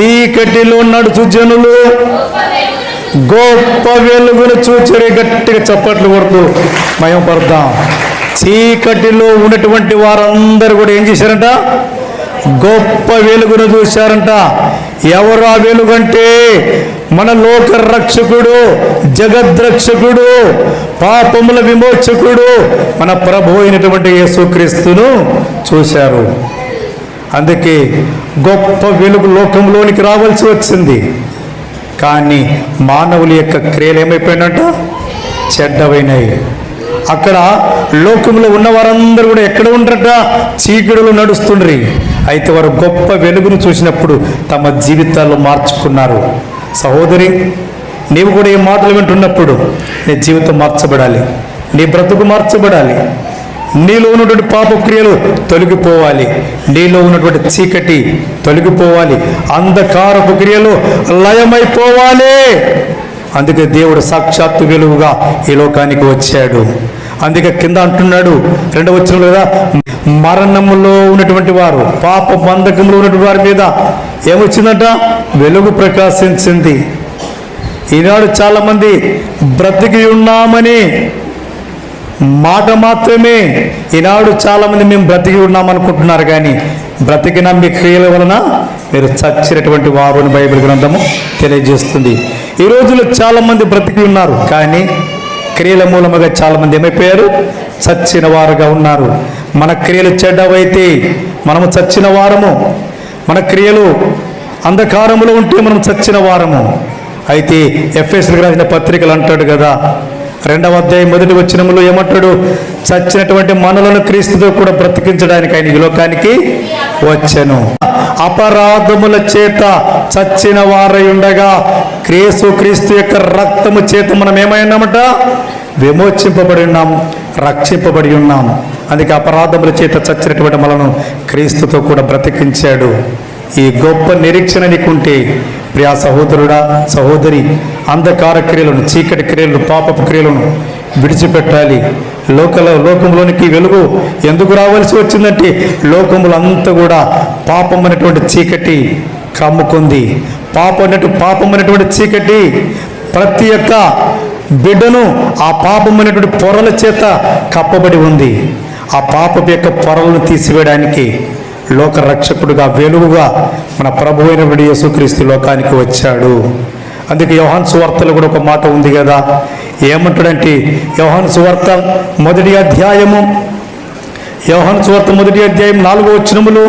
చీకటిలో నడుచు జనులు గొప్ప వెలుగును చూచరి. గట్టిగా చప్పట్లు కొడుతూ మయంపడతాం. చీకటిలో ఉన్నటువంటి వారందరూ కూడా ఏం చేశారంట? గొప్ప వెలుగును చూశారంట. ఎవరు ఆ వెలుగంటే మన లోక రక్షకుడు, జగద్రక్షకుడు, పాపముల విమోచకుడు, మన ప్రభు అయినటువంటి యేసుక్రీస్తును చూశారు. అందుకే గొప్ప వెలుగు లోకంలోనికి రావాల్సి వచ్చింది. కానీ మానవుల యొక్క క్రియలు ఏమైపోయినట్ట? చెడ్డవైనాయి. అక్కడ లోకంలో ఉన్న వారందరూ కూడా ఎక్కడ ఉండరట? చీకటిలో నడుస్తుండ్రి. అయితే వారు గొప్ప వెలుగును చూసినప్పుడు తమ జీవితాల్లో మార్చుకున్నారు. సహోదరి, నీవు కూడా ఈ మాటలు వింటున్నప్పుడు నీ జీవితం మార్చబడాలి, నీ బ్రతుకు మార్చబడాలి, నీలో ఉన్నటువంటి పాప క్రియలు తొలగిపోవాలి, నీలో ఉన్నటువంటి చీకటి తొలగిపోవాలి, అంధకారపు క్రియలు లయమైపోవాలి. అందుకే దేవుడు సాక్షాత్తు వెలుగుగా ఈ లోకానికి వచ్చాడు. అందుకే కింద అంటున్నాడు 2వ వచనంలో కదా, మరణములో ఉన్నటువంటి వారు, పాప బంధకంలో ఉన్నటువంటి వారి మీద ఏమొచ్చిందంట? వెలుగు ప్రకాశించింది. ఈనాడు చాలామంది బ్రతికి ఉన్నామని మాట మాత్రమే, ఈనాడు చాలామంది మేము బ్రతికి ఉన్నామనుకుంటున్నారు, కానీ బ్రతికిన మీ క్రియల వలన మీరు చచ్చినటువంటి వారు అని బైబిల్ గ్రంథము తెలియజేస్తుంది. ఈ రోజుల్లో చాలామంది బ్రతికి ఉన్నారు, కానీ క్రియల మూలముగా చాలామంది ఏమైపోయారు? చచ్చిన వారుగా ఉన్నారు. మన క్రియలు చెడ్డవైతే మనము చచ్చిన వారము, మన క్రియలు అంధకారములో ఉంటే మనం చచ్చిన వారము. అయితే ఎఫెసీయులకు రాసిన పత్రికలు అంటాడు కదా, 2వ అధ్యాయం 1వ వచనములో ఏమంటాడు? చచ్చినటువంటి మనలను క్రీస్తుతో కూడా బ్రతికించడానికి ఆయన ఈ లోకానికి వచ్చెను. అపరాధముల చేత చచ్చిన వారై ఉండగా క్రీస్తు యొక్క రక్తము చేత మనం ఏమైనామట? విమోచింపబడి ఉన్నాం, రక్షింపబడి ఉన్నాం. అందుకే అపరాధముల చేత చచ్చినటువంటి మనలను క్రీస్తుతో కూడా బ్రతికించాడు. ఈ గొప్ప నిరీక్షణ నీకుంటే ప్రియా సహోదరుడా, సహోదరి, అంధకార క్రియలను, చీకటి క్రియలను, పాపపు క్రియలను విడిచిపెట్టాలి. లోకంలోనికి వెలుగు ఎందుకు రావాల్సి వచ్చిందంటే లోకములు అంతా కూడా పాపం అనేటువంటి చీకటి కమ్ముకుంది. పాపం అనేటువంటి చీకటి ప్రతి ఒక్క బిడ్డను ఆ పాపం అనేటువంటి పొరల చేత కప్పబడి ఉంది. ఆ పాపం యొక్క పొరలను తీసివేయడానికి లోక రక్షకుడుగా, వెలుగుగా మన ప్రభు అయినటువంటి యేసుక్రీస్తు లోకానికి వచ్చాడు. అందుకే యోహాను సువార్తలో కూడా ఒక మాట ఉంది కదా, ఏమంటాడంటే యోహాను సువార్త 1వ అధ్యాయము 4వ వచనములు